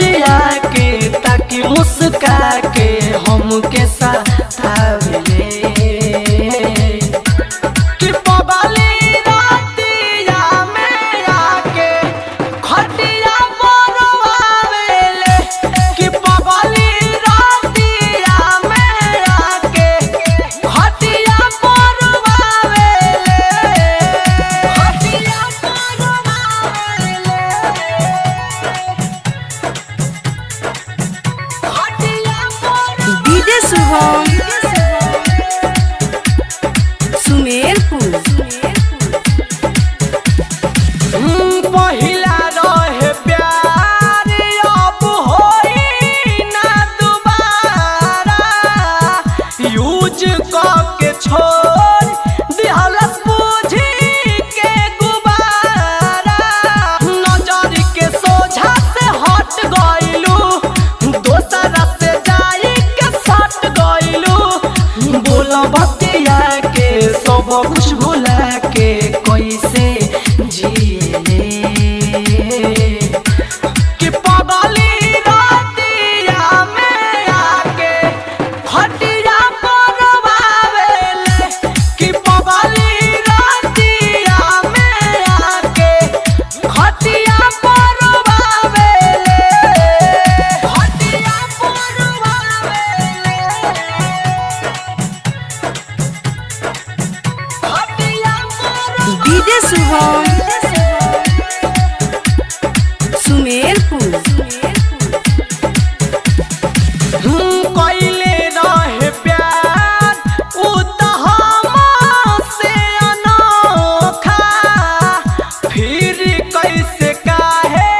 बतिया के ताकि मुस्का के हमके सतावेले कि पगली रातिया में आके खटिया बनवावेले कि पगली रातिया में आके खटिया बनवावेले खटिया बनवावेले डीजे शुभम सुमेरपुर। पहिला रहे प्यार अब होई ना दोबारा यूज करके छोड़ दिहलस बुझी के गुबारा नजर के सोझा से हट गइलू दोसरा से जाई के सट गइलू बोल बतिया के सब कुछ भुला के कैसे जिए कि पगली रातिया में आके खटिया बनवावेले कि पगली रातिया में आके खटिया बनवावेले खटिया बनवावेले खटिया डीजे शुभम सुमेरपुर। कइले रहे प्यार उ त हमसे अनोखा फिर कैसे काहे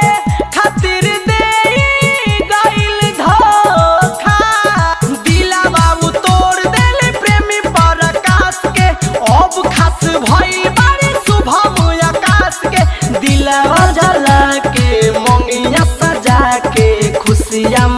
खातिर देई गइल धोखा दिलवा उ तोड़ देले प्रेमी प्रकाश के अब खास भइल बारे शुभम आकाश के दिलवा जला के मंगिया सजा के खुशियाँ